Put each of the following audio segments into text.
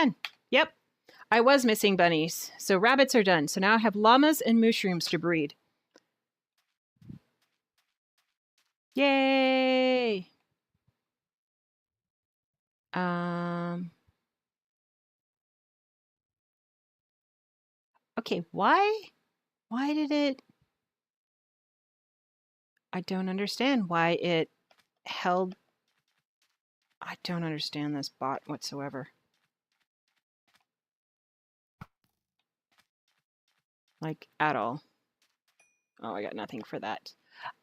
done. Yep. I was missing bunnies. So rabbits are done. So now I have llamas and mushrooms to breed. Yay! Okay, why did it... I don't understand why it held... I don't understand this bot whatsoever. Like, at all. Oh, I got nothing for that.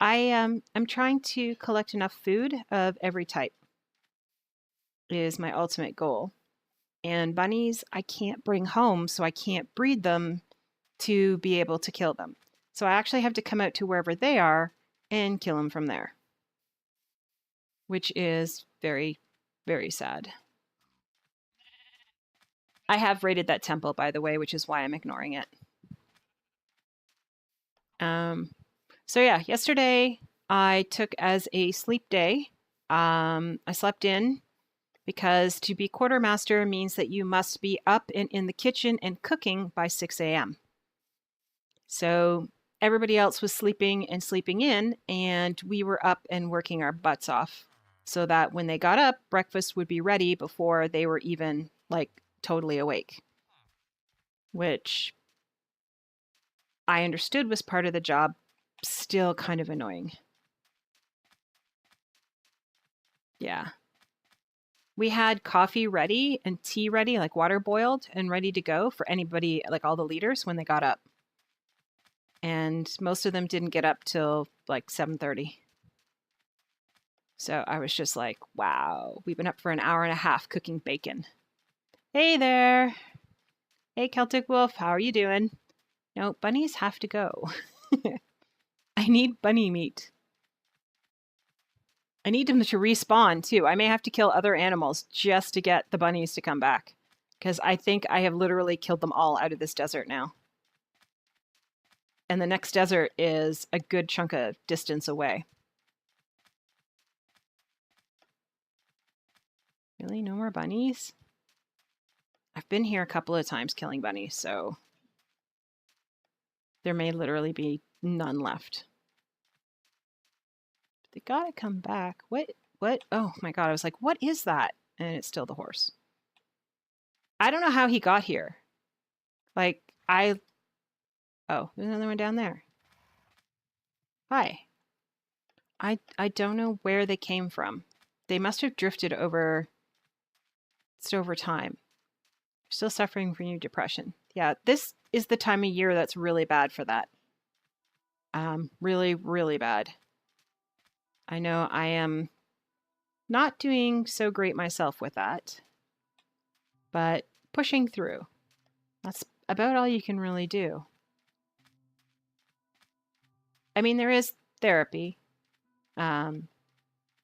I'm trying to collect enough food of every type is my ultimate goal. And bunnies, I can't bring home, so I can't breed them to be able to kill them. So I actually have to come out to wherever they are and kill them from there. Which is very, very sad. I have raided that temple, by the way, which is why I'm ignoring it. So yeah, yesterday I took as a sleep day. I slept in because to be quartermaster means that you must be up and in the kitchen and cooking by 6 a.m. So everybody else was sleeping and sleeping in, and we were up and working our butts off so that when they got up, breakfast would be ready before they were even like totally awake, which I understood was part of the job. Still kind of annoying. Yeah. We had coffee ready and tea ready, like water boiled and ready to go for anybody, like all the leaders when they got up. And most of them didn't get up till like 7:30. So I was just like, wow, we've been up for an hour and a half cooking bacon. Hey there. Hey, Celtic Wolf, how are you doing? No, bunnies have to go. I need bunny meat. I need them to respawn too. I may have to kill other animals just to get the bunnies to come back, because I think I have literally killed them all out of this desert now. And the next desert is a good chunk of distance away. Really? No more bunnies? I've been here a couple of times killing bunnies, so there may literally be none left. They gotta come back. What? Oh my god, I was like, what is that? And it's still the horse. I don't know how he got here. Like, oh, there's another one down there. Hi. I don't know where they came from. They must have drifted over just over time. Still suffering from your depression. Yeah, this is the time of year that's really bad for that. Really, really bad. I know I am not doing so great myself with that, but pushing through. That's about all you can really do. I mean, there is therapy. I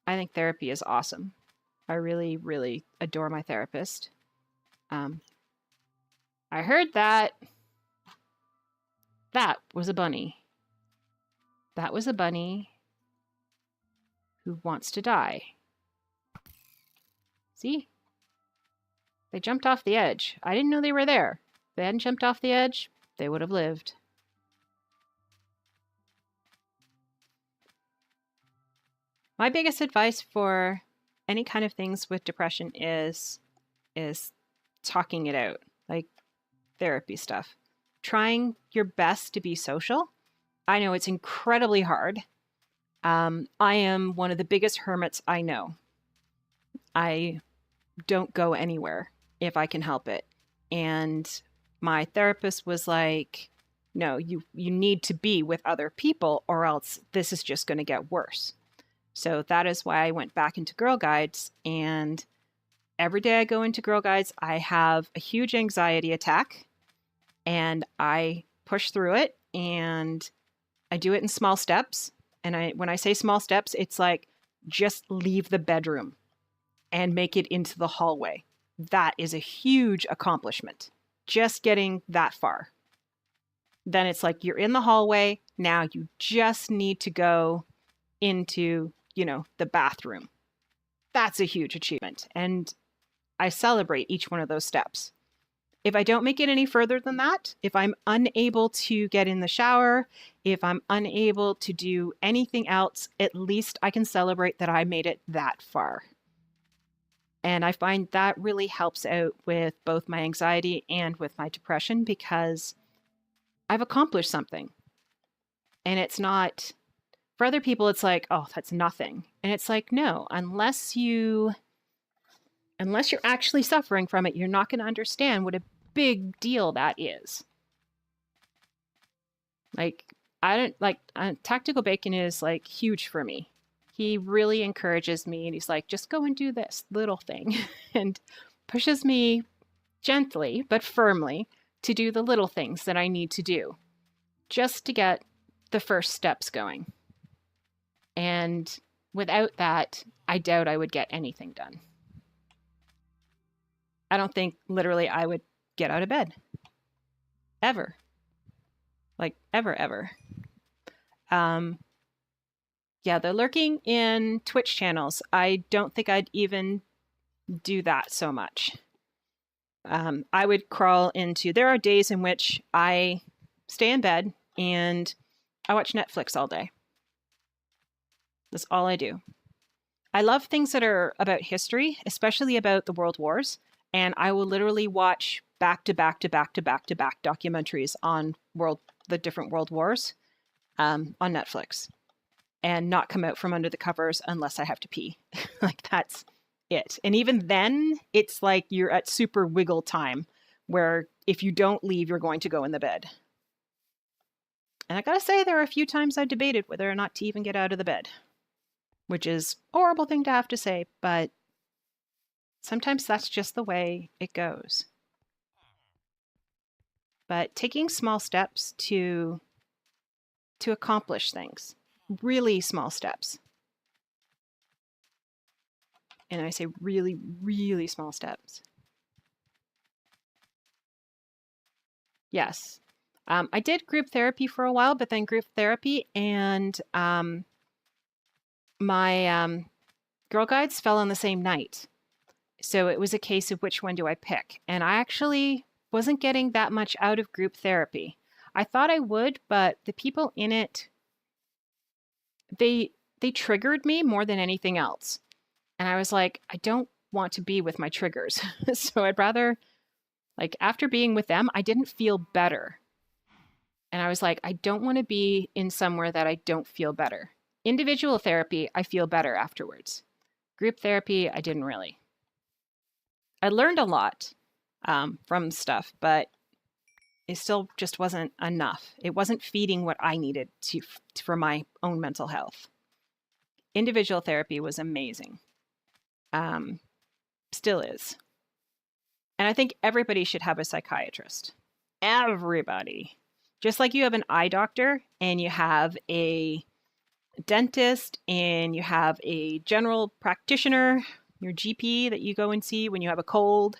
think therapy is awesome. I really, really adore my therapist. I heard that. That was a bunny. That was a bunny who wants to die. See? They jumped off the edge. I didn't know they were there. If they hadn't jumped off the edge, they would have lived. My biggest advice for any kind of things with depression is talking it out, like therapy stuff. Trying your best to be social. I know it's incredibly hard. I am one of the biggest hermits I know. I don't go anywhere if I can help it. And my therapist was like, no, you need to be with other people or else this is just going to get worse. So that is why I went back into Girl Guides, and every day I go into Girl Guides, I have a huge anxiety attack and I push through it, and I do it in small steps. And when I say small steps, it's like just leave the bedroom and make it into the hallway. That is a huge accomplishment. Just getting that far. Then it's like you're in the hallway. Now you just need to go into, the bathroom. That's a huge achievement. And I celebrate each one of those steps. If I don't make it any further than that, if I'm unable to get in the shower, if I'm unable to do anything else, at least I can celebrate that I made it that far. And I find that really helps out with both my anxiety and with my depression because I've accomplished something. And it's not, for other people, it's like, oh, that's nothing. And it's like, no, unless you're actually suffering from it, you're not going to understand what a big deal that is. Like, I don't like tactical bacon is like huge for me. He really encourages me and he's like, just go and do this little thing and pushes me gently but firmly to do the little things that I need to do just to get the first steps going. And without that, I doubt I would get anything done. I don't think literally I would get out of bed. Ever. Like, ever. Yeah, the lurking in Twitch channels, I don't think I'd even do that so much. I would crawl into, there are days in which I stay in bed and I watch Netflix all day. That's all I do. I love things that are about history, especially about the World Wars. And I will literally watch back to back documentaries on the different world wars on Netflix and not come out from under the covers unless I have to pee. Like, that's it. And even then, it's like you're at super wiggle time where if you don't leave, you're going to go in the bed. And I gotta say, there are a few times I debated whether or not to even get out of the bed, which is a horrible thing to have to say, but sometimes that's just the way it goes. But taking small steps to accomplish things, really small steps. And I say really, really small steps. Yes. I did group therapy for a while, but then group therapy and my Girl Guides fell on the same night. So it was a case of which one do I pick? And I actually wasn't getting that much out of group therapy. I thought I would, but the people in it, they triggered me more than anything else. And I was like, I don't want to be with my triggers. So I'd rather, like, after being with them, I didn't feel better. And I was like, I don't want to be in somewhere that I don't feel better. Individual therapy, I feel better afterwards. Group therapy, I didn't really. I learned a lot from stuff, but it still just wasn't enough. It wasn't feeding what I needed for my own mental health. Individual therapy was amazing. Still is. And I think everybody should have a psychiatrist. Everybody. Just like you have an eye doctor and you have a dentist and you have a general practitioner, your GP that you go and see when you have a cold,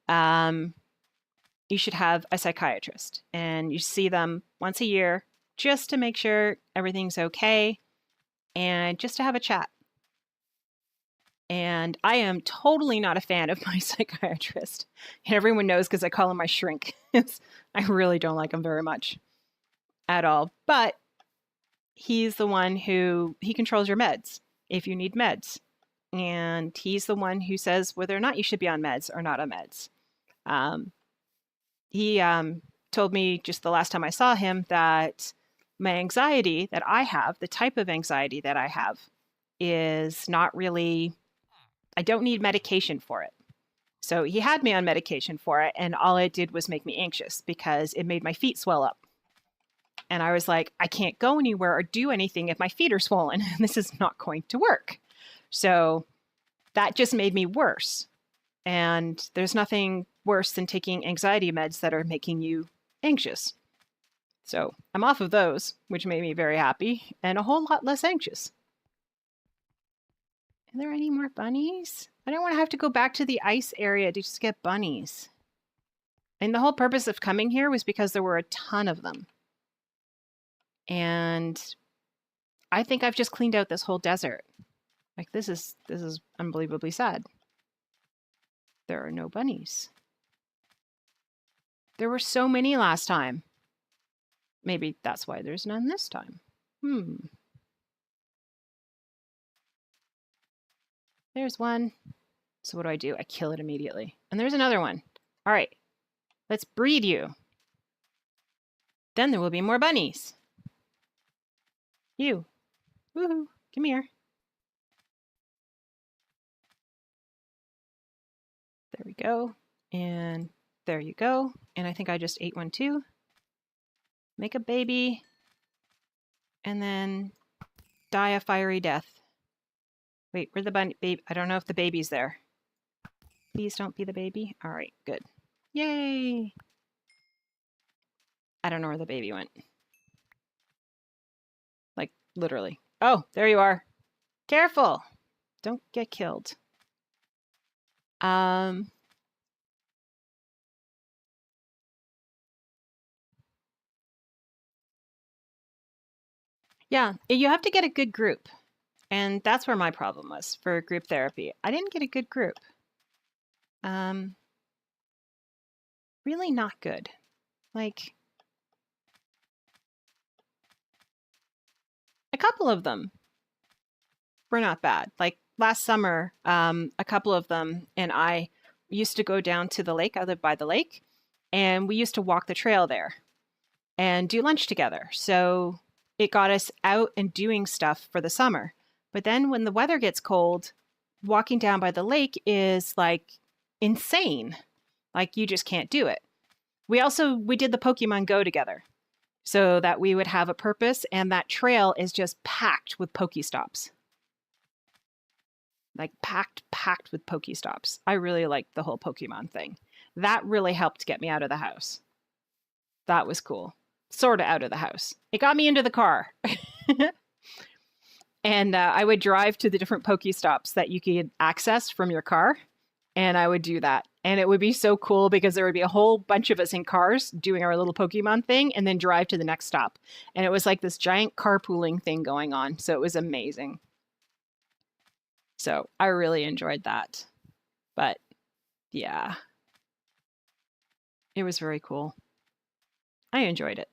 you should have a psychiatrist. And you see them once a year just to make sure everything's okay and just to have a chat. And I am totally not a fan of my psychiatrist. And everyone knows because I call him my shrink. I really don't like him very much at all. But he's the one he controls your meds if you need meds. And he's the one who says whether or not you should be on meds or not on meds. He told me just the last time I saw him that my anxiety that I have, the type of anxiety that I have, is not really, I don't need medication for it. So he had me on medication for it, and all it did was make me anxious because it made my feet swell up. And I was like, I can't go anywhere or do anything if my feet are swollen. This is not going to work. So that just made me worse. And there's nothing worse than taking anxiety meds that are making you anxious. So I'm off of those, which made me very happy and a whole lot less anxious. Are there any more bunnies? I don't want to have to go back to the ice area to just get bunnies. And the whole purpose of coming here was because there were a ton of them. And I think I've just cleaned out this whole desert. Like, this is unbelievably sad. There are no bunnies. There were so many last time. Maybe that's why there's none this time. There's one. So what do? I kill it immediately. And there's another one. All right, let's breed you. Then there will be more bunnies. You. Woohoo, come here. There we go. And there you go. And I think I just ate one too. Make a baby. And then die a fiery death. Wait, where'd the bunny baby? I don't know if the baby's there. Please don't be the baby. All right, good. Yay! I don't know where the baby went. Like, literally. Oh, there you are. Careful! Don't get killed. Yeah, you have to get a good group. And that's where my problem was for group therapy. I didn't get a good group. Really not good. Like, a couple of them were not bad. Like last summer, a couple of them and I used to go down to the lake. I live by the lake, and we used to walk the trail there and do lunch together. So it got us out and doing stuff for the summer. But then when the weather gets cold, walking down by the lake is like insane. Like you just can't do it. We did the Pokemon Go together so that we would have a purpose, and that trail is just packed with Pokestops. Like packed with Pokestops. I really liked the whole Pokemon thing. That really helped get me out of the house. That was cool. Sort of out of the house. It got me into the car. And I would drive to the different Pokestops that you could access from your car. And I would do that. And it would be so cool because there would be a whole bunch of us in cars doing our little Pokemon thing and then drive to the next stop. And it was like this giant carpooling thing going on. So it was amazing. So I really enjoyed that. But yeah, it was very cool. I enjoyed it.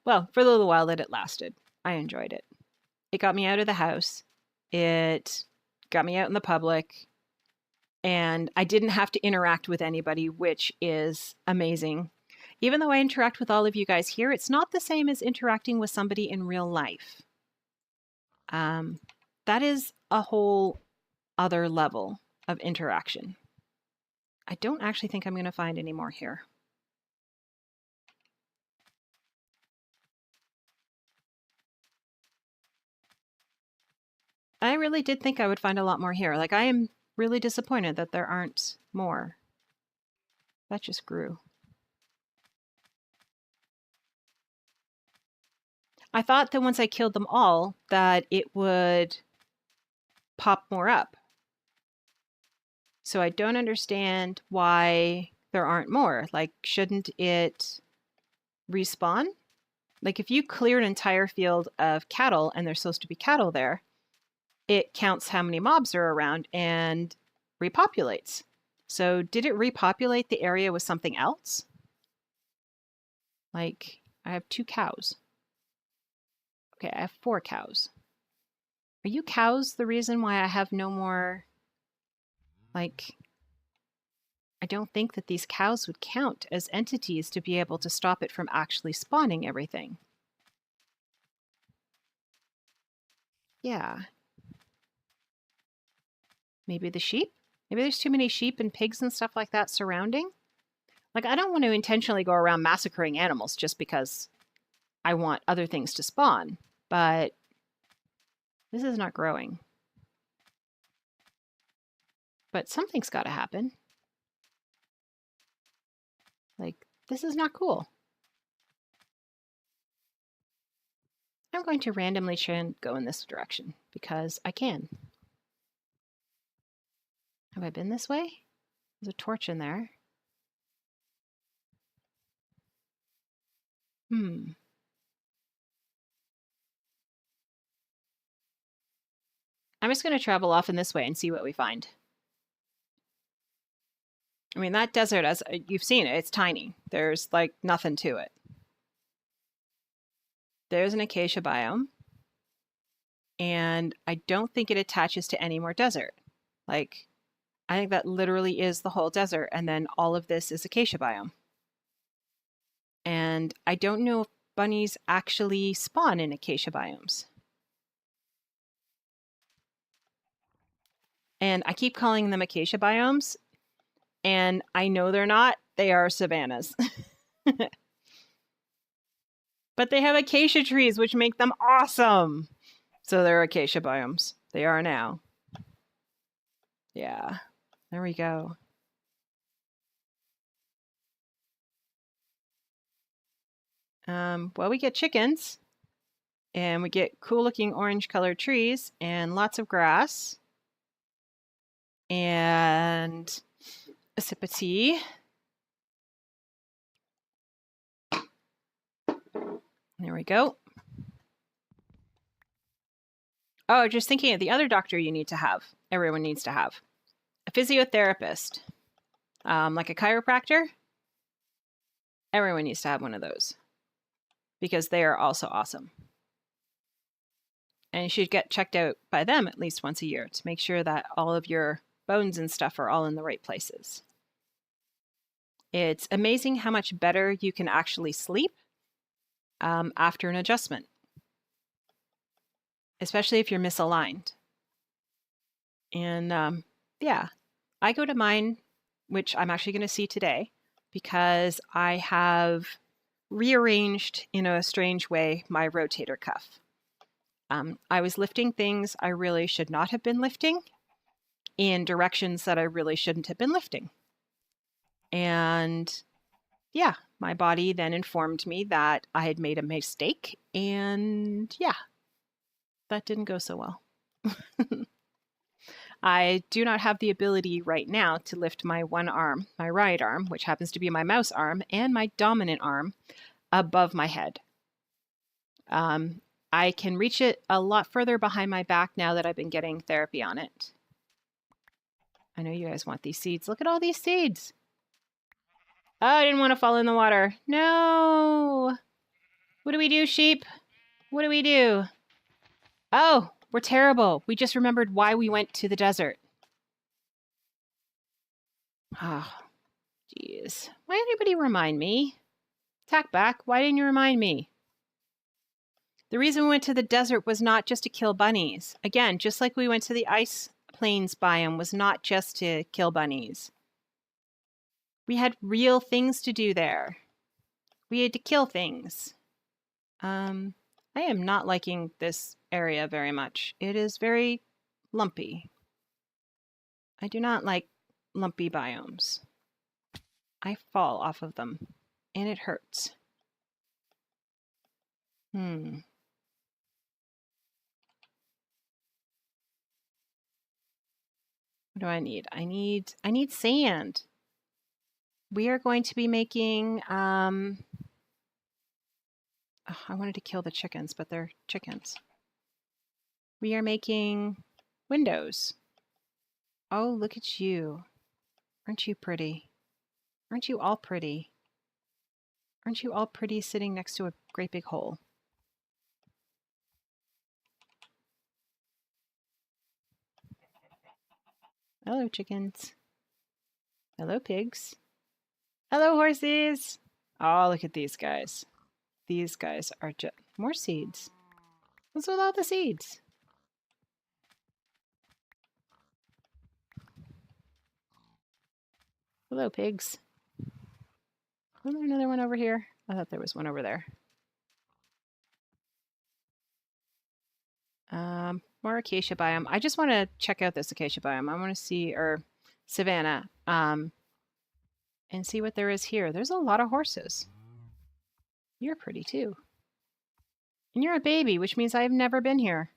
Well, for the little while that it lasted, I enjoyed it. It got me out of the house. It got me out in the public. And I didn't have to interact with anybody, which is amazing. Even though I interact with all of you guys here, it's not the same as interacting with somebody in real life. That is a whole other level of interaction. I don't actually think I'm going to find any more here. I really did think I would find a lot more here. Like, I am really disappointed that there aren't more. That just grew. I thought that once I killed them all, that it would pop more up. So I don't understand why there aren't more. Like, shouldn't it respawn? Like, if you clear an entire field of cattle and there's supposed to be cattle there, it counts how many mobs are around and repopulates. So did it repopulate the area with something else? Like, I have 2 cows. Okay, I have 4 cows. Are you cows the reason why I have no more, like, I don't think that these cows would count as entities to be able to stop it from actually spawning everything. Yeah. Maybe the sheep? Maybe there's too many sheep and pigs and stuff like that surrounding. Like, I don't want to intentionally go around massacring animals just because I want other things to spawn, but this is not growing. But something's got to happen. Like, this is not cool. I'm going to randomly try and go in this direction because I can. Have I been this way? There's a torch in there. I'm just going to travel off in this way and see what we find. I mean, that desert, as you've seen it, it's tiny. There's like nothing to it. There's an acacia biome, and I don't think it attaches to any more desert. Like, I think that literally is the whole desert, and then all of this is acacia biome. And I don't know if bunnies actually spawn in acacia biomes. And I keep calling them acacia biomes, and I know they're not. They are savannas. But they have acacia trees, which make them awesome. So they're acacia biomes. They are now. Yeah, there we go. Well, we get chickens, and we get cool looking orange colored trees and lots of grass and a sip of tea. There we go. Oh, just thinking of the other doctor you need to have. Everyone needs to have a physiotherapist, like a chiropractor. Everyone needs to have one of those because they are also awesome. And you should get checked out by them at least once a year to make sure that all of your bones and stuff are all in the right places. It's amazing how much better you can actually sleep after an adjustment, especially if you're misaligned. And yeah, I go to mine, which I'm actually going to see today, because I have rearranged in a strange way my rotator cuff. I was lifting things I really should not have been lifting in directions that I really shouldn't have been lifting. And yeah, my body then informed me that I had made a mistake, and yeah, that didn't go so well. I do not have the ability right now to lift my one arm, my right arm, which happens to be my mouse arm, and my dominant arm above my head. I can reach it a lot further behind my back now that I've been getting therapy on it. I know you guys want these seeds. Look at all these seeds. Oh, I didn't want to fall in the water. No. What do we do, sheep? What do we do? Oh, we're terrible. We just remembered why we went to the desert. Oh, jeez. Why didn't anybody remind me? Tack back. Why didn't you remind me? The reason we went to the desert was not just to kill bunnies. Again, just like we went to the ice plains biome was not just to kill bunnies. We had real things to do there. We had to kill things. I am not liking this area very much. It is very lumpy. I do not like lumpy biomes. I fall off of them, and it hurts. What do I need? I need sand. We are going to be making, I wanted to kill the chickens, but they're chickens. We are making windows. Oh, look at you. Aren't you pretty? Aren't you all pretty? Aren't you all pretty sitting next to a great big hole? Hello, chickens. Hello, pigs. Hello, horses. Oh, look at these guys. These guys are just more seeds. What's with all the seeds? Hello, pigs. Is there another one over here? I thought there was one over there. More acacia biome. I just want to check out this acacia biome. I want to see, or savanna, and see what there is here. There's a lot of horses. You're pretty too. And you're a baby, which means I've never been here.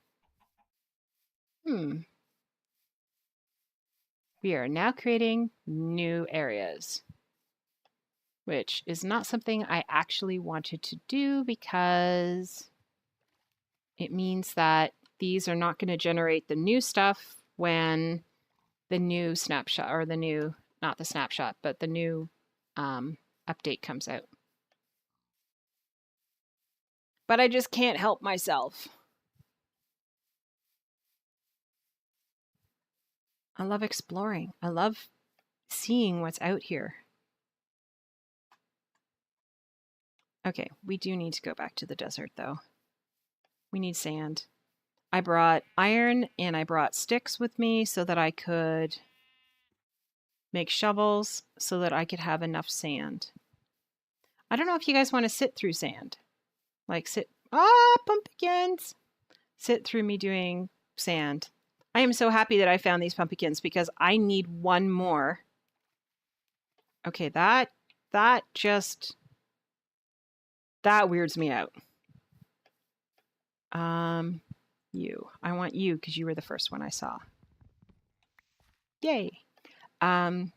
We are now creating new areas, which is not something I actually wanted to do because it means that these are not going to generate the new stuff when the new snapshot or the new not the snapshot, but the new update comes out. But I just can't help myself. I love exploring. I love seeing what's out here. Okay, we do need to go back to the desert, though. We need sand. I brought iron and I brought sticks with me so that I could make shovels so that I could have enough sand. I don't know if you guys want to sit through sand. Like pumpkins! Sit through me doing sand. I am so happy that I found these pumpkins because I need one more. Okay, that weirds me out. You. I want you because you were the first one I saw. Yay. I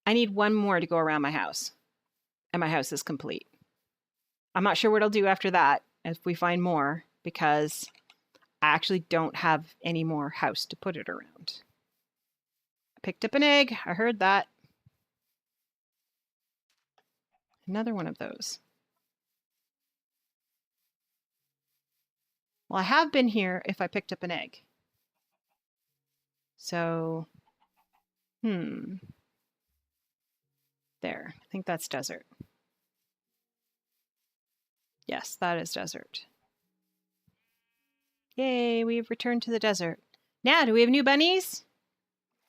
need one more to go around my house. And my house is complete. I'm not sure what I'll do after that if we find more because I actually don't have any more house to put it around. I picked up an egg. I heard that. Another one of those. Well, I have been here if I picked up an egg. So, there. I think that's desert. Yes, that is desert. Yay, we've returned to the desert. Now, do we have new bunnies?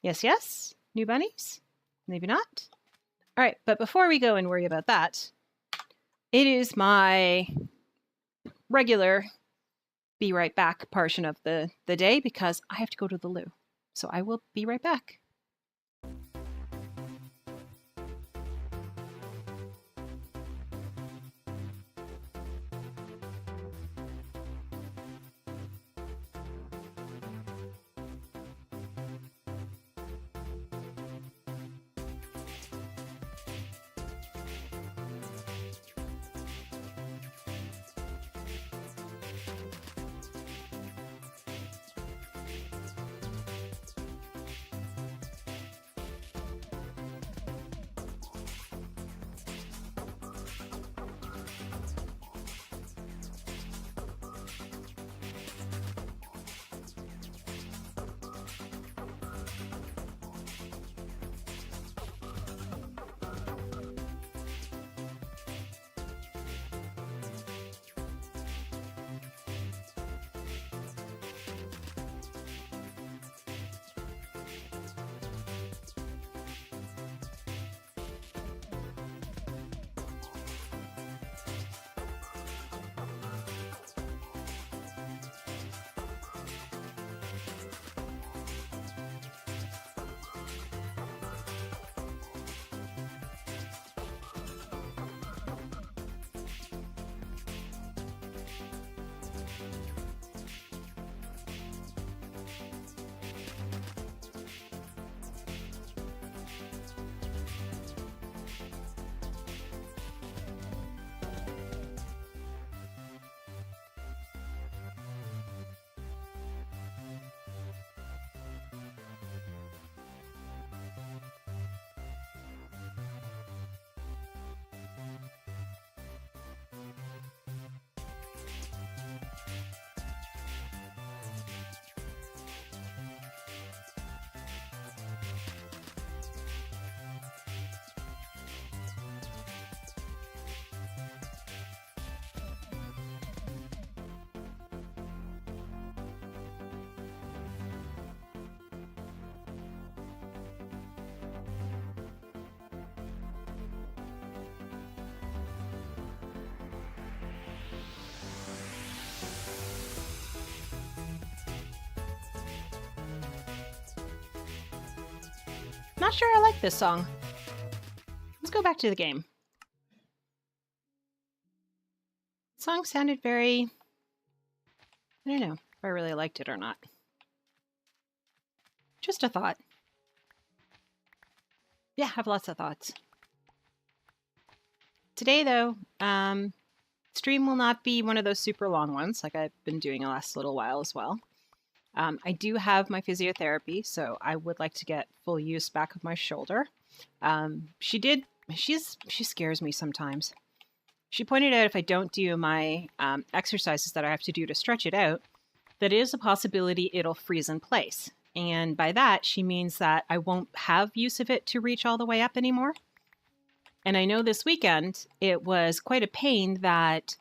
Yes, yes. New bunnies? Maybe not. All right, but before we go and worry about that, it is my regular be right back portion of the day because I have to go to the loo. So I will be right back. Not sure I like this song. Let's go back to the game. The song sounded very... I don't know if I really liked it or not. Just a thought. Yeah, I have lots of thoughts. Today, though, stream will not be one of those super long ones like I've been doing the last little while as well. I do have my physiotherapy, so I would like to get full use back of my shoulder. She scares me sometimes. She pointed out if I don't do my exercises that I have to do to stretch it out, that it is a possibility it'll freeze in place. And by that, she means that I won't have use of it to reach all the way up anymore. And I know this weekend, it was quite a pain that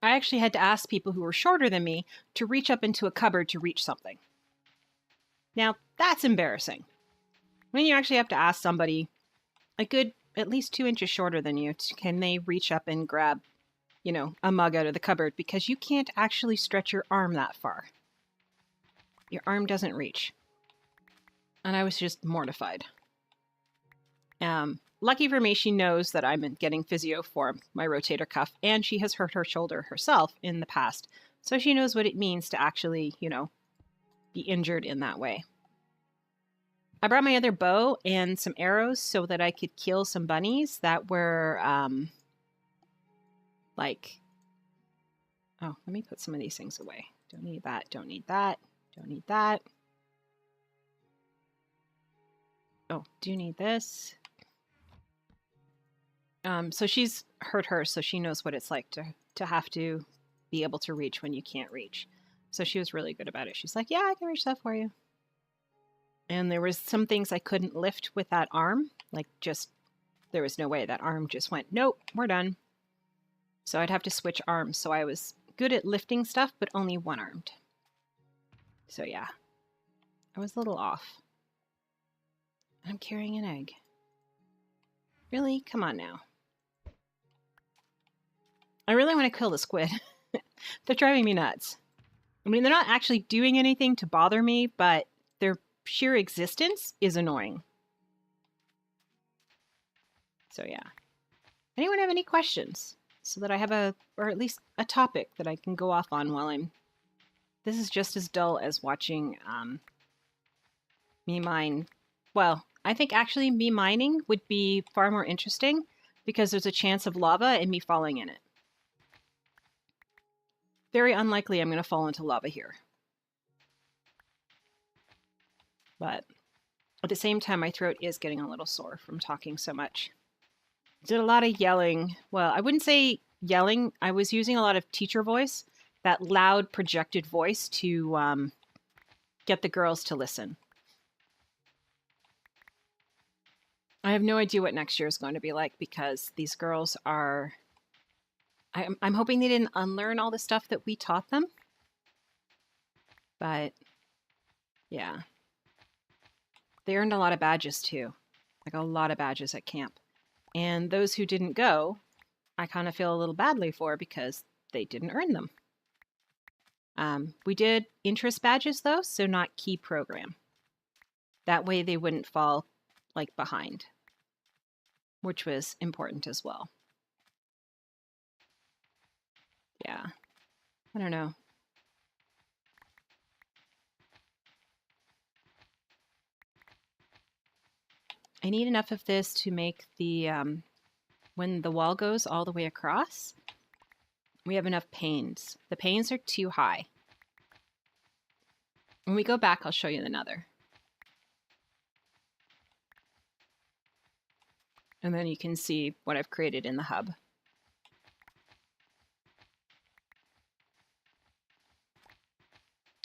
I actually had to ask people who were shorter than me to reach up into a cupboard to reach something. Now, that's embarrassing. When you actually have to ask somebody a good at least 2 inches shorter than you, can they reach up and grab, a mug out of the cupboard, because you can't actually stretch your arm that far. Your arm doesn't reach. And I was just mortified. Lucky for me, she knows that I'm getting physio for my rotator cuff, and she has hurt her shoulder herself in the past. So she knows what it means to actually, be injured in that way. I brought my other bow and some arrows so that I could kill some bunnies that were, oh, let me put some of these things away. Don't need that, don't need that, don't need that. Oh, do need this. So she's hurt her, so she knows what it's like to have to be able to reach when you can't reach. So she was really good about it. She's like, yeah, I can reach that for you. And there was some things I couldn't lift with that arm. There was no way. That arm just went, nope, we're done. So I'd have to switch arms. So I was good at lifting stuff, but only one-armed. So yeah, I was a little off. I'm carrying an egg. Really? Come on now. I really want to kill the squid. They're driving me nuts. I mean, they're not actually doing anything to bother me, but their sheer existence is annoying. So yeah. Anyone have any questions? So that I have or at least a topic that I can go off on while this is just as dull as watching me mine. Well, I think actually me mining would be far more interesting because there's a chance of lava and me falling in it. Very unlikely I'm going to fall into lava here. But at the same time, my throat is getting a little sore from talking so much. Did a lot of yelling. Well, I wouldn't say yelling. I was using a lot of teacher voice, that loud projected voice to get the girls to listen. I have no idea what next year is going to be like because these girls are... I'm hoping they didn't unlearn all the stuff that we taught them. But, yeah. They earned a lot of badges, too. Like, a lot of badges at camp. And those who didn't go, I kind of feel a little badly for because they didn't earn them. We did interest badges, though, so not key program. That way they wouldn't fall, behind. Which was important as well. Yeah. I don't know. I need enough of this to make the, when the wall goes all the way across, we have enough panes. The panes are too high. When we go back, I'll show you the nether. And then you can see what I've created in the hub.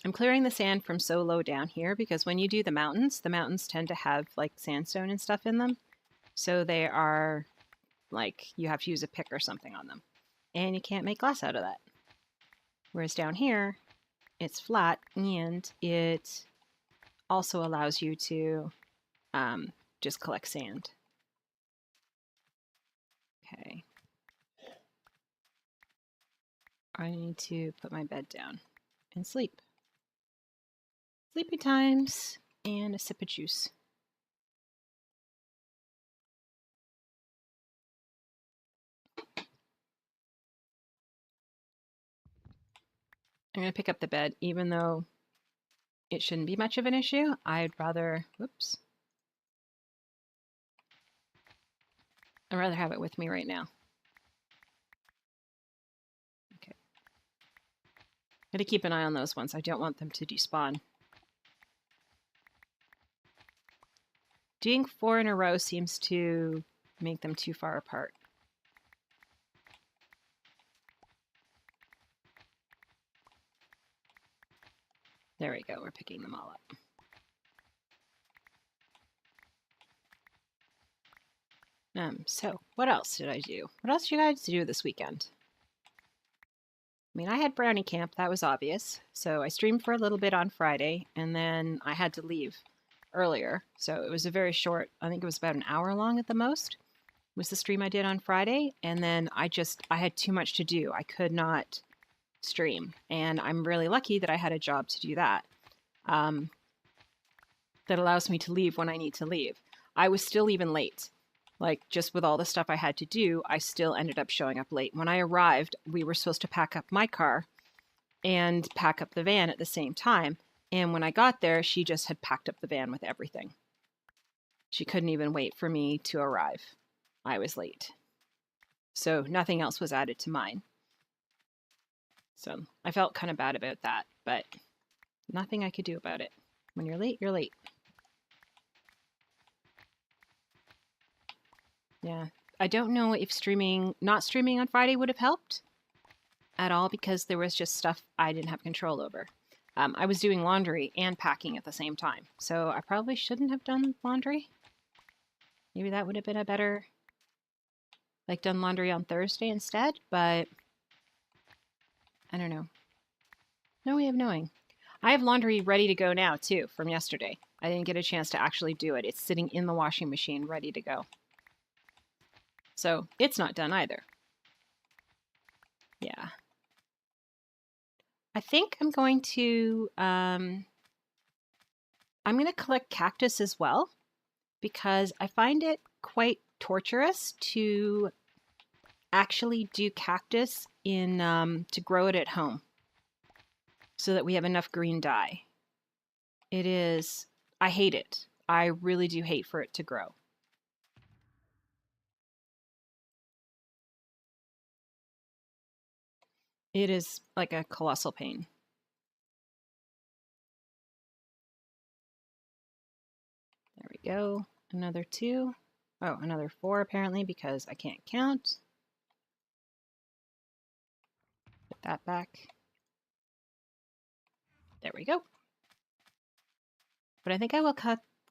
I'm clearing the sand from so low down here because when you do the mountains tend to have sandstone and stuff in them. So they are you have to use a pick or something on them. And you can't make glass out of that. Whereas down here, it's flat and it also allows you to just collect sand. Okay. I need to put my bed down and sleep. Sleepy times and a sip of juice. I'm going to pick up the bed, even though it shouldn't be much of an issue. I'd rather, whoops. I'd rather have it with me right now. Okay. Got to keep an eye on those ones. I don't want them to despawn. Doing 4 in a row seems to make them too far apart. There we go, we're picking them all up. So what else did I do? What else did you guys do this weekend? I mean, I had brownie camp, that was obvious. So I streamed for a little bit on Friday, and then I had to leave earlier. So it was a very short, I think it was about an hour long at the most, was the stream I did on Friday. And then I had too much to do. I could not stream. And I'm really lucky that I had a job to do that. That allows me to leave when I need to leave. I was still even late. Like, just with all the stuff I had to do, I still ended up showing up late. When I arrived, we were supposed to pack up my car and pack up the van at the same time. And when I got there, she just had packed up the van with everything. She couldn't even wait for me to arrive. I was late. So nothing else was added to mine. So I felt kind of bad about that, but nothing I could do about it. When you're late, you're late. Yeah, I don't know if not streaming on Friday would have helped at all, because there was just stuff I didn't have control over. I was doing laundry and packing at the same time, so I probably shouldn't have done laundry. Maybe that would have been a better, like, done laundry on Thursday instead, but I don't know. No way of knowing. I have laundry ready to go now, too, from yesterday. I didn't get a chance to actually do it. It's sitting in the washing machine ready to go. So it's not done either. Yeah. I think I'm going to collect cactus as well, because I find it quite torturous to actually do cactus in to grow it at home so that we have enough green dye. I hate it. I really do hate for it to grow. It is like a colossal pain. There we go. Another 2. Oh, another 4 apparently, because I can't count. Put that back. There we go. But I think I will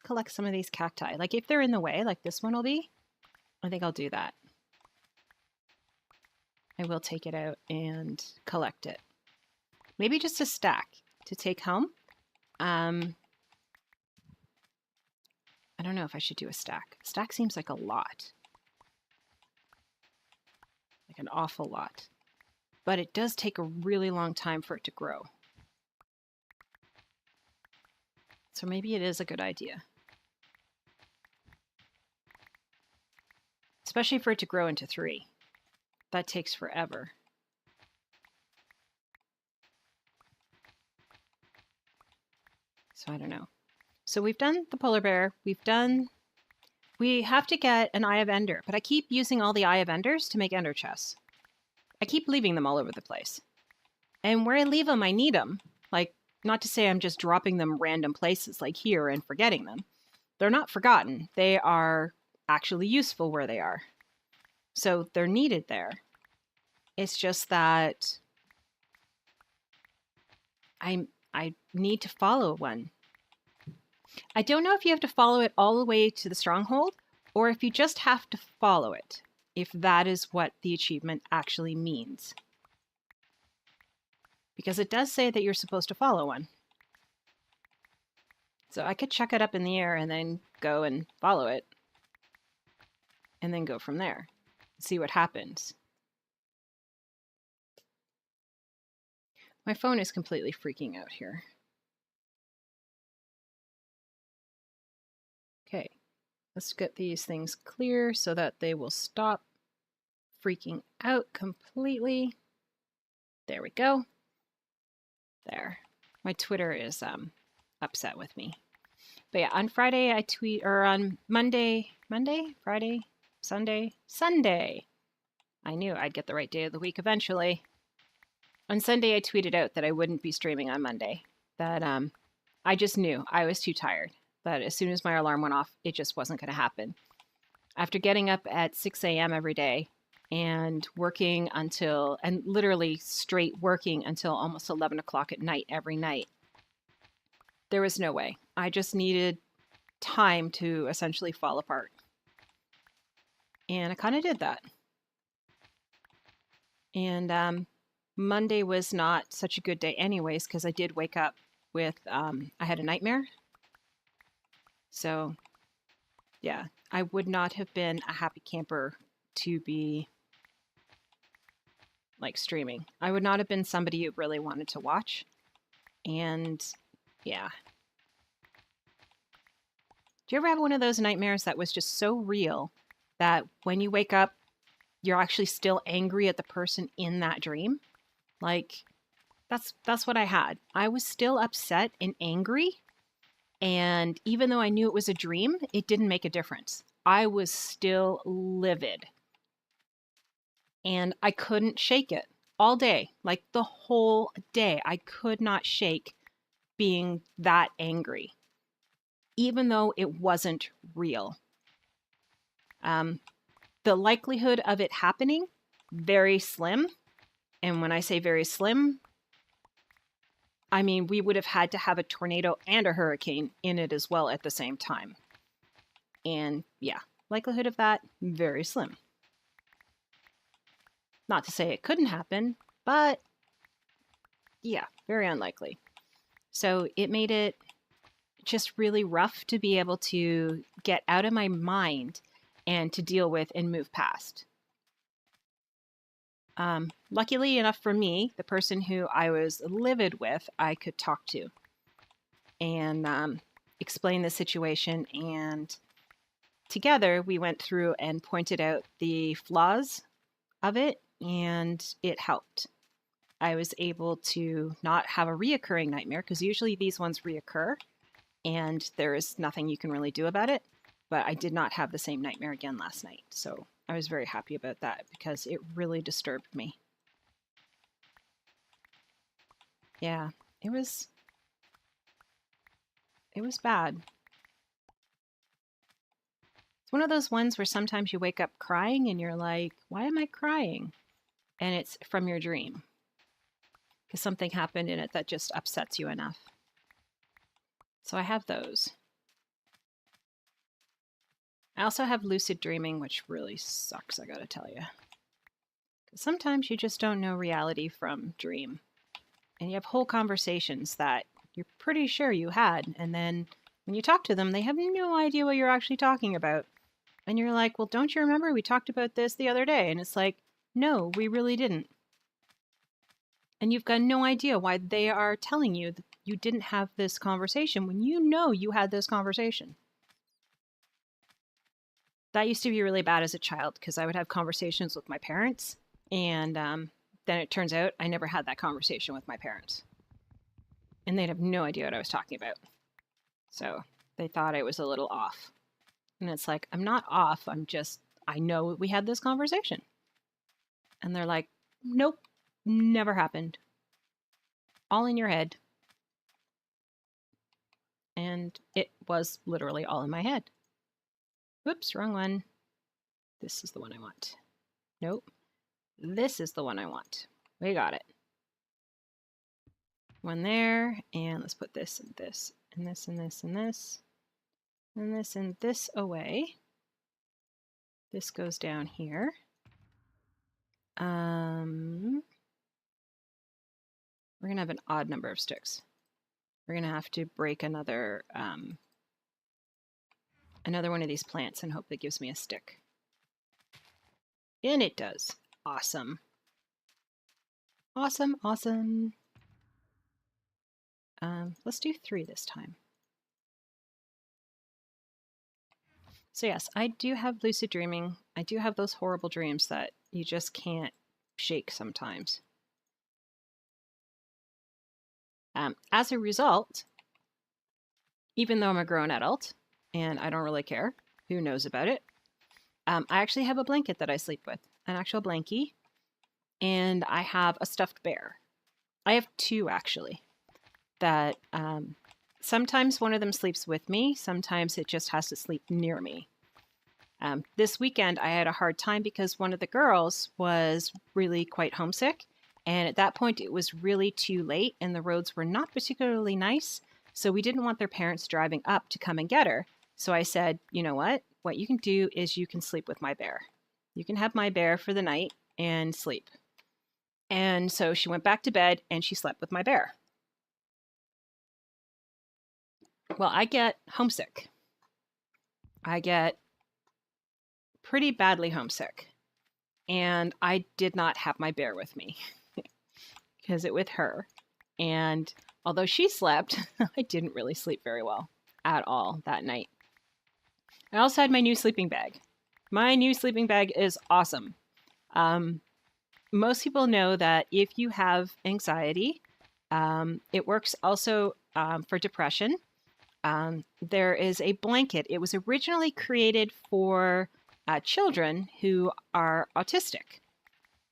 collect some of these cacti. Like, if they're in the way, like this one will be, I think I'll do that. I will take it out and collect it. Maybe just a stack to take home. I don't know if I should do a stack. A stack seems like a lot. Like an awful lot. But it does take a really long time for it to grow. So maybe it is a good idea. Especially for it to grow into 3. That takes forever. So I don't know. So we've done the polar bear. We have to get an Eye of Ender, but I keep using all the Eye of Enders to make Ender chests. I keep leaving them all over the place. And where I leave them, I need them. Like, not to say I'm just dropping them random places like here and forgetting them. They're not forgotten. They are actually useful where they are. So they're needed there. It's just that I need to follow one. I don't know if you have to follow it all the way to the stronghold, or if you just have to follow it, if that is what the achievement actually means. Because it does say that you're supposed to follow one. So I could chuck it up in the air and then go and follow it. And then go from there. See what happens. My phone is completely freaking out here. Okay, let's get these things clear so that they will stop freaking out completely. There we go. There. My Twitter is upset with me. But yeah, on Friday or on Monday, Friday, Sunday. I knew I'd get the right day of the week eventually. On Sunday, I tweeted out that I wouldn't be streaming on Monday. That I just knew I was too tired. that as soon as my alarm went off, it just wasn't going to happen. After getting up at 6 a.m. every day and working until, and literally straight working until almost 11 o'clock at night every night, there was no way. I just needed time to essentially fall apart. And I kind of did that. And Monday was not such a good day anyways, because I did wake up with, I had a nightmare. So yeah, I would not have been a happy camper to be like streaming. I would not have been somebody you really wanted to watch. And yeah. Do you ever have one of those nightmares that was just so real that when you wake up, you're actually still angry at the person in that dream? Like, that's what I had. I was still upset and angry. And even though I knew it was a dream, it didn't make a difference. I was still livid. And I couldn't shake it all day. Like the whole day, I could not shake being that angry, even though it wasn't real. The likelihood of it happening, very slim. And when I say very slim, I mean, we would have had to have a tornado and a hurricane in it as well at the same time. And yeah, likelihood of that, very slim. Not to say it couldn't happen, but yeah, very unlikely. So it made it just really rough to be able to get out of my mind and to deal with and move past. Luckily enough for me, the person who I was livid with, I could talk to and explain the situation. And together we went through and pointed out the flaws of it, and it helped. I was able to not have a reoccurring nightmare, because usually these ones reoccur and there is nothing you can really do about it. But I did not have the same nightmare again last night. So I was very happy about that because it really disturbed me. Yeah, it was bad. It's one of those ones where sometimes you wake up crying and you're like, why am I crying? And it's from your dream, because something happened in it that just upsets you enough. So I have those. I also have lucid dreaming, which really sucks, I gotta tell you. Because sometimes you just don't know reality from dream. And you have whole conversations that you're pretty sure you had, and then when you talk to them, they have no idea what you're actually talking about. And you're like, well, don't you remember we talked about this the other day? And it's like, no, we really didn't. And you've got no idea why they are telling you that you didn't have this conversation when you know you had this conversation. That used to be really bad as a child, because I would have conversations with my parents, and then it turns out I never had that conversation with my parents. And they'd have no idea what I was talking about. So they thought I was a little off. And it's like, I'm not off, I know we had this conversation. And they're like, nope, never happened. All in your head. And it was literally all in my head. Whoops, wrong one. This is the one I want. Nope. This is the one I want. We got it. One there, and let's put this and this, and this and this and this, and this and this away. This goes down here. We're gonna have an odd number of sticks. We're gonna have to break another one of these plants and hope that gives me a stick. And it does. Awesome. Awesome, awesome. Let's do 3 this time. So yes, I do have lucid dreaming. I do have those horrible dreams that you just can't shake sometimes. As a result, even though I'm a grown adult and I don't really care who knows about it, I actually have a blanket that I sleep with, an actual blankie, and I have a stuffed bear. I have 2 actually that sometimes one of them sleeps with me. Sometimes it just has to sleep near me. This weekend, I had a hard time because one of the girls was really quite homesick. And at that point, it was really too late and the roads were not particularly nice. So we didn't want their parents driving up to come and get her. So I said, you know what? What you can do is you can sleep with my bear. You can have my bear for the night and sleep. And so she went back to bed and she slept with my bear. Well, I get homesick. I get pretty badly homesick. And I did not have my bear with me because it with her. And although she slept, I didn't really sleep very well at all that night. I also had my new sleeping bag. My new sleeping bag is awesome. Most people know that if you have anxiety, it works also for depression. There is a blanket. It was originally created for children who are autistic.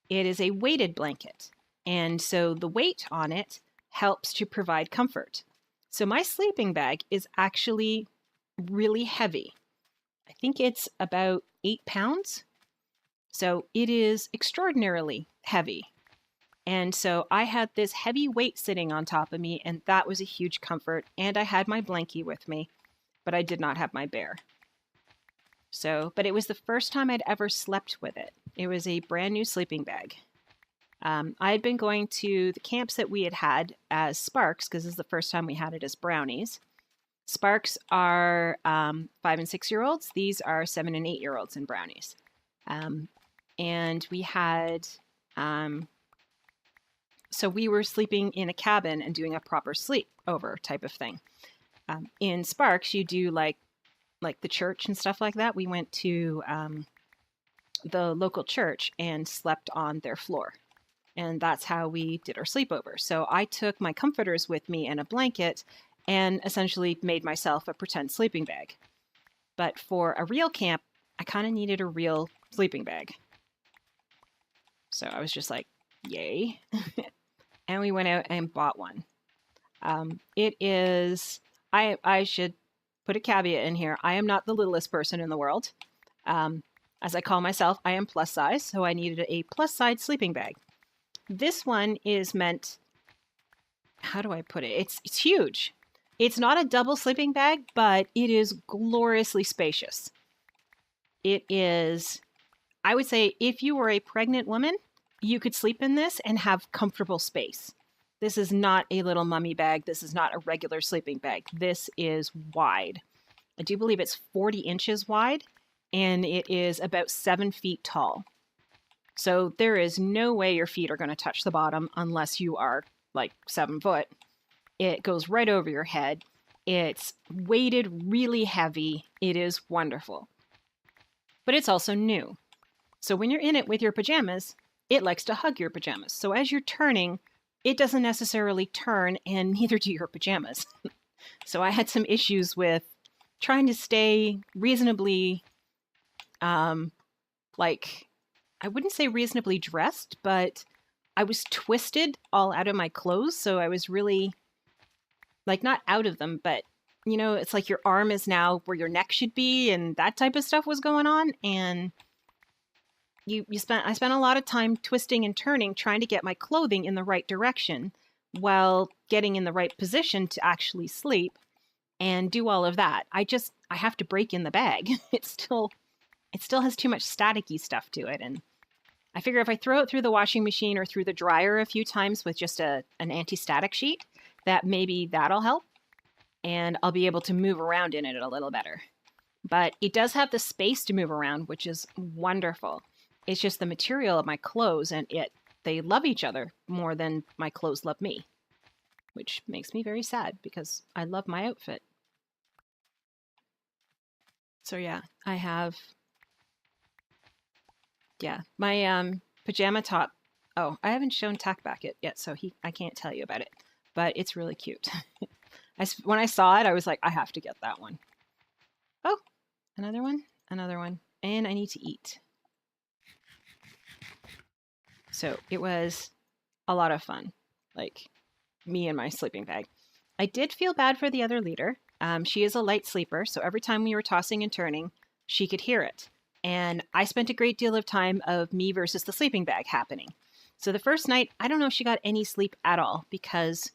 It is a weighted blanket. And so the weight on it helps to provide comfort. So my sleeping bag is actually really heavy. I think it's about 8 pounds. So it is extraordinarily heavy. And so I had this heavy weight sitting on top of me, and that was a huge comfort. And I had my blankie with me, but I did not have my bear. So, but it was the first time I'd ever slept with it. It was a brand new sleeping bag. I had been going to the camps that we had had as Sparks, because this is the first time we had it as Brownies. Sparks are 5 and 6 year olds. These are 7 and 8 year olds in Brownies. And we had, so we were sleeping in a cabin and doing a proper sleepover type of thing. In Sparks, you do like the church and stuff like that. We went to the local church and slept on their floor. And that's how we did our sleepover. So I took my comforters with me and a blanket and essentially made myself a pretend sleeping bag. But for a real camp, I kind of needed a real sleeping bag. So I was just like, yay. And we went out and bought one. It is, I should put a caveat in here. I am not the littlest person in the world. As I call myself, I am plus size, so I needed a plus size sleeping bag. This one is meant, how do I put it? It's huge. It's not a double sleeping bag, but it is gloriously spacious. It is, I would say, if you were a pregnant woman, you could sleep in this and have comfortable space. This is not a little mummy bag. This is not a regular sleeping bag. This is wide. I do believe it's 40 inches wide, and it is about 7 feet tall. So there is no way your feet are going to touch the bottom unless you are like 7 foot. It goes right over your head. It's weighted really heavy. It is wonderful. But it's also new. So when you're in it with your pajamas, it likes to hug your pajamas. So as you're turning, it doesn't necessarily turn, and neither do your pajamas. So I had some issues with trying to stay reasonably, I wouldn't say reasonably dressed, but I was twisted all out of my clothes. So I was really, not out of them, but, it's like your arm is now where your neck should be, and that type of stuff was going on. And I spent a lot of time twisting and turning, trying to get my clothing in the right direction while getting in the right position to actually sleep and do all of that. I have to break in the bag. It still has too much staticky stuff to it. And I figure if I throw it through the washing machine or through the dryer a few times with just an anti-static sheet, that maybe that'll help. And I'll be able to move around in it a little better. But it does have the space to move around, which is wonderful. It's just the material of my clothes, and they love each other more than my clothes love me, which makes me very sad because I love my outfit. So yeah, I have, my pajama top. Oh, I haven't shown Tackback it yet, so I can't tell you about it, but it's really cute. When I saw it, I was like, I have to get that one. Oh, another one, and I need to eat. So it was a lot of fun, me and my sleeping bag. I did feel bad for the other leader. She is a light sleeper, so every time we were tossing and turning, she could hear it. And I spent a great deal of time of me versus the sleeping bag happening. So the first night, I don't know if she got any sleep at all because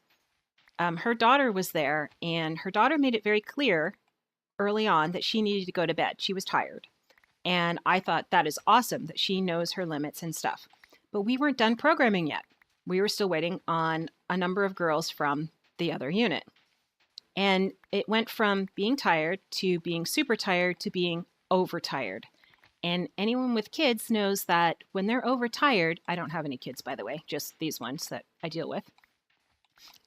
her daughter was there, and her daughter made it very clear early on that she needed to go to bed. She was tired. And I thought that is awesome that she knows her limits and stuff. But we weren't done programming yet. We were still waiting on a number of girls from the other unit. And it went from being tired to being super tired to being overtired. And anyone with kids knows that when they're overtired, I don't have any kids, by the way, just these ones that I deal with.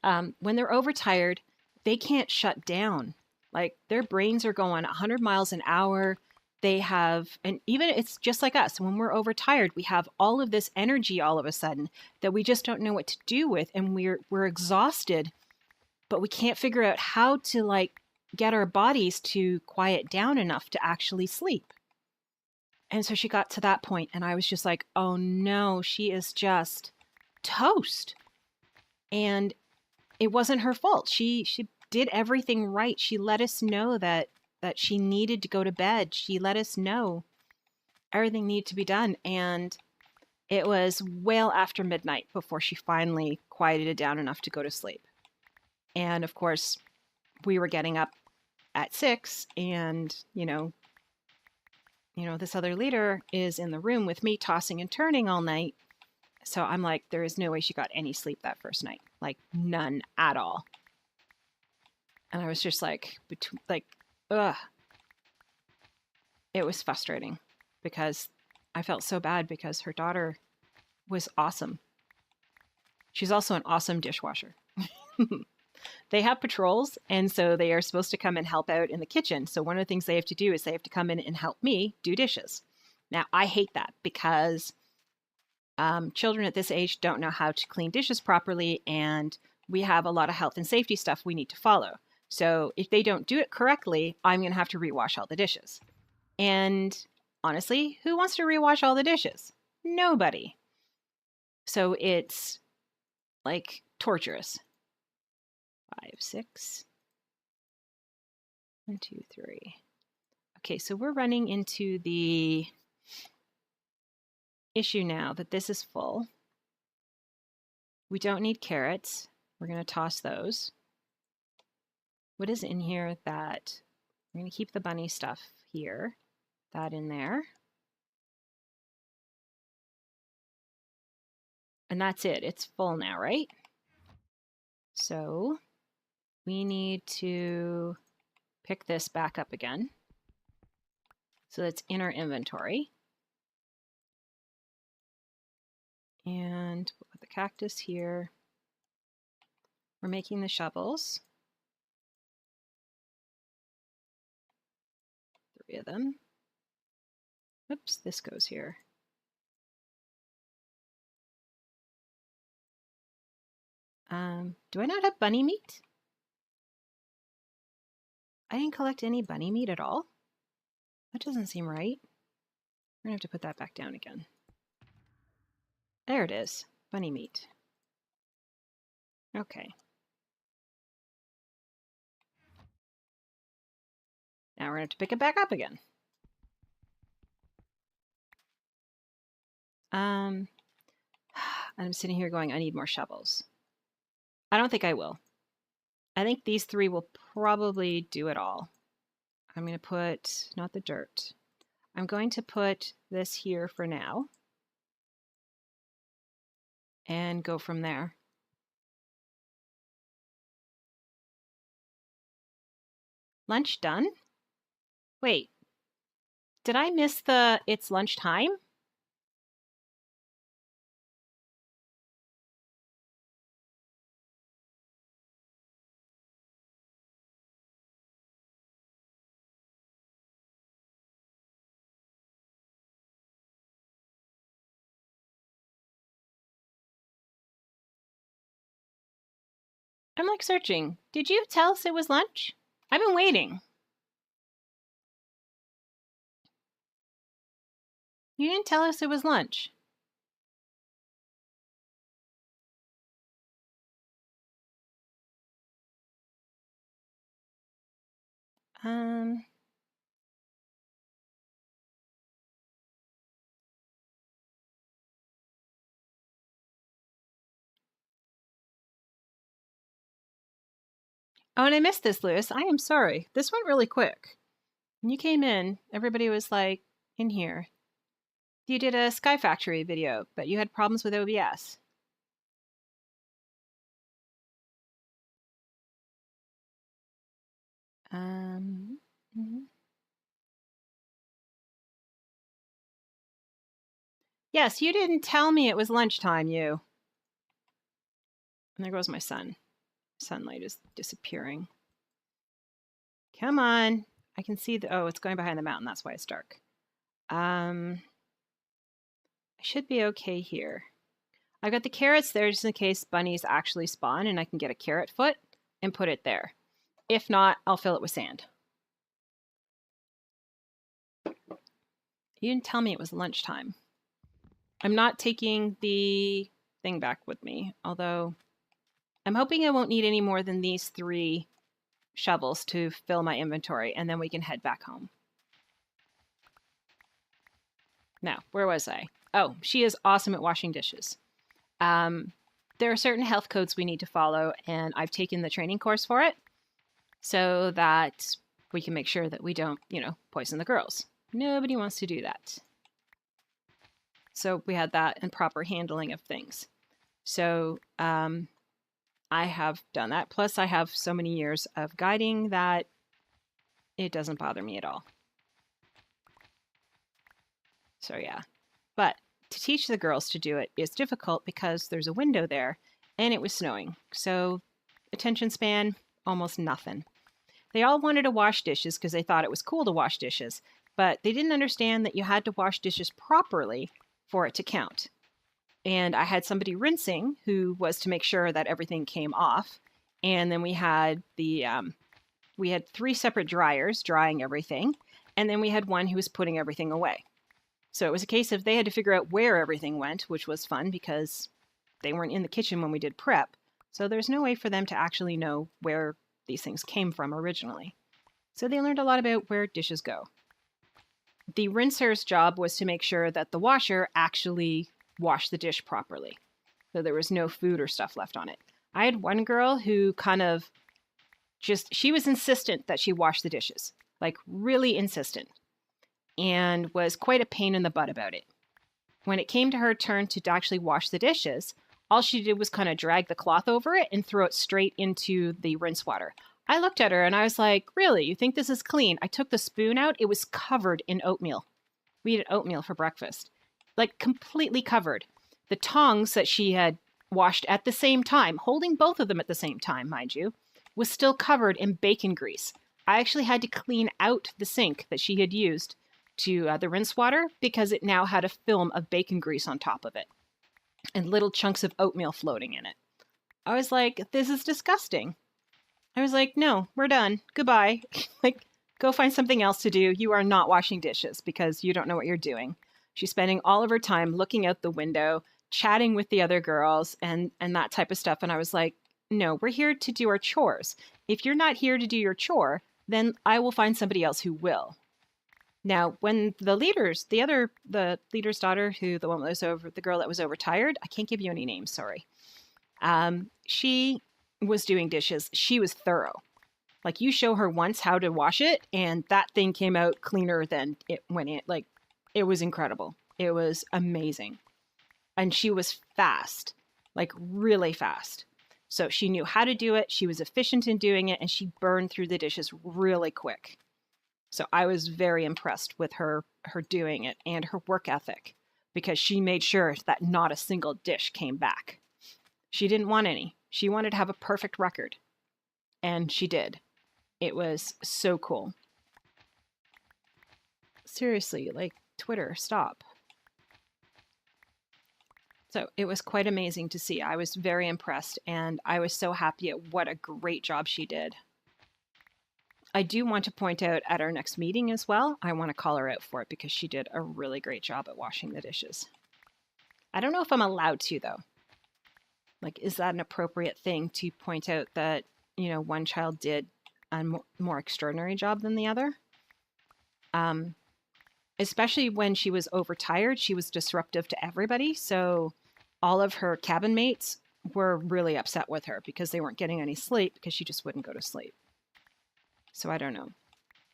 When they're overtired, they can't shut down. Like their brains are going 100 miles an hour. They have, and even it's just like us, when we're overtired, we have all of this energy all of a sudden that we just don't know what to do with. And we're exhausted, but we can't figure out how to like get our bodies to quiet down enough to actually sleep. And so she got to that point and I was just like, oh no, she is just toast. And it wasn't her fault. She did everything right. She let us know that she needed to go to bed. She let us know everything needed to be done. And it was well after midnight before she finally quieted it down enough to go to sleep. And of course, we were getting up at 6 and, this other leader is in the room with me tossing and turning all night. So I'm like, there is no way she got any sleep that first night. Like none at all. And I was just like, ugh. It was frustrating because I felt so bad because her daughter was awesome. She's also an awesome dishwasher. They have patrols, and so they are supposed to come and help out in the kitchen. So one of the things they have to do is they have to come in and help me do dishes. Now, I hate that because children at this age don't know how to clean dishes properly, and we have a lot of health and safety stuff we need to follow. So if they don't do it correctly, I'm going to have to rewash all the dishes. And honestly, who wants to rewash all the dishes? Nobody. So it's like torturous. 5, 6. 1, 2, 3. Okay, so we're running into the issue now that this is full. We don't need carrots. We're going to toss those. What is in here that we're going to keep the bunny stuff here, that in there. And that's it. It's full now, right? So we need to pick this back up again. So that's in our inventory. And we'll put the cactus here. We're making the shovels. 3 of them. Oops, this goes here. Do I not have bunny meat? I didn't collect any bunny meat at all? That doesn't seem right. We're gonna have to put that back down again. There it is, bunny meat. Okay. Now we're gonna have to pick it back up again. I'm sitting here going, I need more shovels. I don't think I will. I think these 3 will probably do it all. I'm going to put, not the dirt. I'm going to put this here for now. And go from there. Lunch done? Wait. Did I miss the it's lunchtime? I'm like searching. Did you tell us it was lunch? I've been waiting. You didn't tell us it was lunch. Um, oh, and I missed this, Lewis. I am sorry. This went really quick. When you came in, everybody was like in here. You did a Sky Factory video, but you had problems with OBS. Mhm. Yes, you didn't tell me it was lunchtime, you. And there goes my sun. Sunlight is disappearing. Come on. I can see the, oh, it's going behind the mountain. That's why it's dark. I should be okay here. I've got the carrots there just in case bunnies actually spawn and I can get a carrot foot and put it there. If not, I'll fill it with sand. You didn't tell me it was lunchtime. I'm not taking the thing back with me, although I'm hoping I won't need any more than these 3 shovels to fill my inventory, and then we can head back home. Now, where was I? Oh, she is awesome at washing dishes. There are certain health codes we need to follow, and I've taken the training course for it so that we can make sure that we don't, poison the girls. Nobody wants to do that. So we had that and proper handling of things. So I have done that. Plus, I have so many years of guiding that it doesn't bother me at all. So yeah, but to teach the girls to do it is difficult because there's a window there and it was snowing. So attention span, almost nothing. They all wanted to wash dishes because they thought it was cool to wash dishes, but they didn't understand that you had to wash dishes properly for it to count. And I had somebody rinsing who was to make sure that everything came off. And then we had we had 3 separate dryers drying everything. And then we had one who was putting everything away. So it was a case of they had to figure out where everything went, which was fun because they weren't in the kitchen when we did prep. So there's no way for them to actually know where these things came from originally. So they learned a lot about where dishes go. The rinser's job was to make sure that the washer actually washed the dish properly. So there was no food or stuff left on it. I had one girl who kind of she was insistent that she wash the dishes, like really insistent, and was quite a pain in the butt about it. When it came to her turn to actually wash the dishes, all she did was kind of drag the cloth over it and throw it straight into the rinse water. I looked at her and I was like, really, you think this is clean? I took the spoon out. It was covered in oatmeal. We ate oatmeal for breakfast, like completely covered. The tongs that she had washed at the same time, holding both of them at the same time, mind you, was still covered in bacon grease. I actually had to clean out the sink that she had used to the rinse water because it now had a film of bacon grease on top of it and little chunks of oatmeal floating in it. I was like, this is disgusting. I was like, no, we're done. Goodbye. Like, go find something else to do. You are not washing dishes because you don't know what you're doing. She's spending all of her time looking out the window, chatting with the other girls and that type of stuff. And I was like, no, we're here to do our chores. If you're not here to do your chore, then I will find somebody else who will. Now, when the leader's daughter, the girl that was overtired, I can't give you any names, sorry. She was doing dishes. She was thorough. Like, you show her once how to wash it, and that thing came out cleaner than it went in. Like, it was incredible. It was amazing. And she was fast, like really fast. So she knew how to do it. She was efficient in doing it, and she burned through the dishes really quick. So I was very impressed with her doing it and her work ethic because she made sure that not a single dish came back. She didn't want any. She wanted to have a perfect record. And she did. It was so cool. Seriously, like, Twitter, stop. So it was quite amazing to see. I was very impressed, and I was so happy at what a great job she did. I do want to point out at our next meeting as well, I want to call her out for it because she did a really great job at washing the dishes. I don't know if I'm allowed to, though. Like, is that an appropriate thing to point out that, one child did a more extraordinary job than the other. Especially when she was overtired, she was disruptive to everybody. So all of her cabin mates were really upset with her because they weren't getting any sleep because she just wouldn't go to sleep. So I don't know.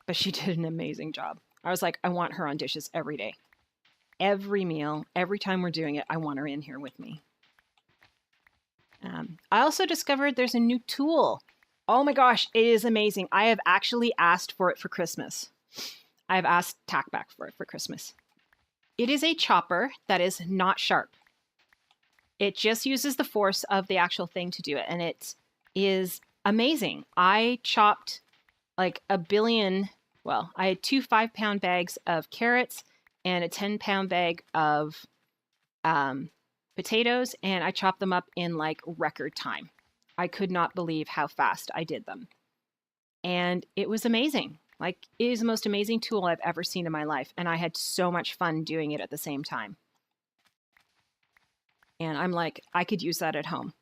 But she did an amazing job. I was like, I want her on dishes every day. Every meal, every time we're doing it, I want her in here with me. I also discovered there's a new tool. Oh my gosh, it is amazing. I have actually asked for it for Christmas. I've asked Tackback for it for Christmas. It is a chopper that is not sharp. It just uses the force of the actual thing to do it, and it is amazing. I chopped like a billion, well, I had 2 5-pound bags of carrots and a 10-pound bag of potatoes, and I chopped them up in like record time. I could not believe how fast I did them. And it was amazing. Like, it is the most amazing tool I've ever seen in my life, and I had so much fun doing it at the same time. And I'm like, I could use that at home.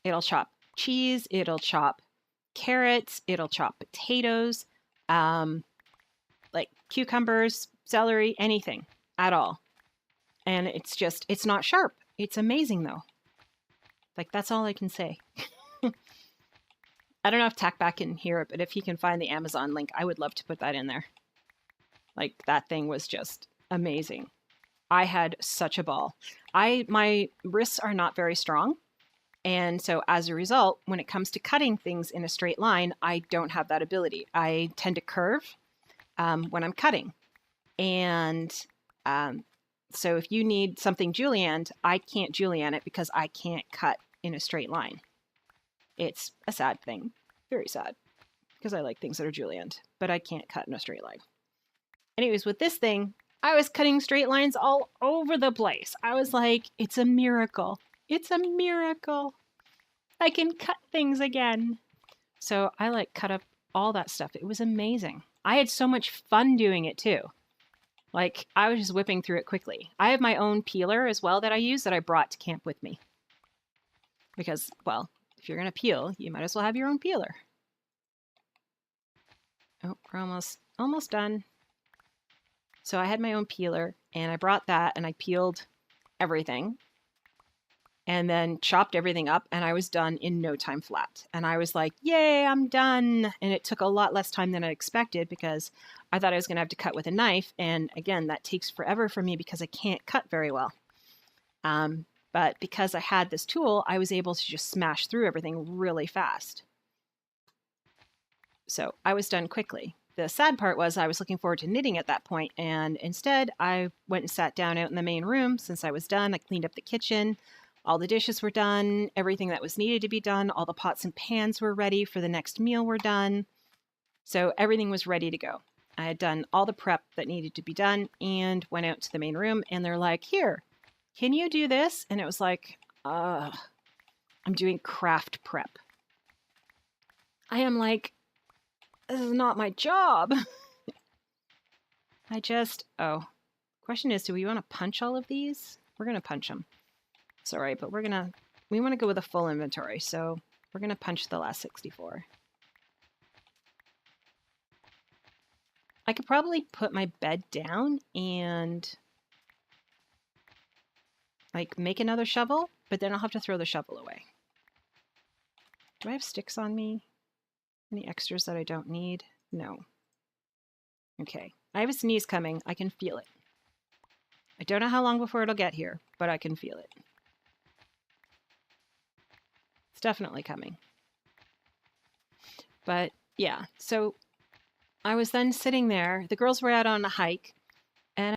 It'll chop cheese, it'll chop carrots, it'll chop potatoes, like cucumbers, celery, anything at all. And it's just, it's not sharp. It's amazing though. Like, that's all I can say. I don't know if Tackback can hear it, but if he can find the Amazon link, I would love to put that in there. Like, that thing was just amazing. I had such a ball. My wrists are not very strong. And so as a result, when it comes to cutting things in a straight line, I don't have that ability. I tend to curve when I'm cutting. And so if you need something julienned, I can't julienne it because I can't cut in a straight line. It's a sad thing. Very sad. Because I like things that are julienned. But I can't cut in a straight line. Anyways, with this thing, I was cutting straight lines all over the place. I was like, it's a miracle. It's a miracle. I can cut things again. So I like cut up all that stuff. It was amazing. I had so much fun doing it too. Like, I was just whipping through it quickly. I have my own peeler as well that I use that I brought to camp with me. Because, well, if you're going to peel, you might as well have your own peeler. Oh, we're almost done. So I had my own peeler, and I brought that, and I peeled everything, and then chopped everything up, and I was done in no time flat. And I was like, yay, I'm done. And it took a lot less time than I expected because I thought I was going to have to cut with a knife. And again, that takes forever for me because I can't cut very well. But because I had this tool, I was able to just smash through everything really fast. So I was done quickly. The sad part was I was looking forward to knitting at that point, and instead I went and sat down out in the main room. Since I was done, I cleaned up the kitchen. All the dishes were done. Everything that was needed to be done. All the pots and pans were ready for the next meal were done. So everything was ready to go. I had done all the prep that needed to be done and went out to the main room, and they're like, here, can you do this? And it was like, I'm doing craft prep. I am like, this is not my job. Question is, do we want to punch all of these? We're going to punch them. It's all right, but we want to go with a full inventory, so we're going to punch the last 64. I could probably put my bed down and like make another shovel, but then I'll have to throw the shovel away. Do I have sticks on me? Any extras that I don't need? No. Okay. I have a sneeze coming. I can feel it. I don't know how long before it'll get here, but I can feel it. It's definitely coming. But yeah, so I was then sitting there. The girls were out on a hike,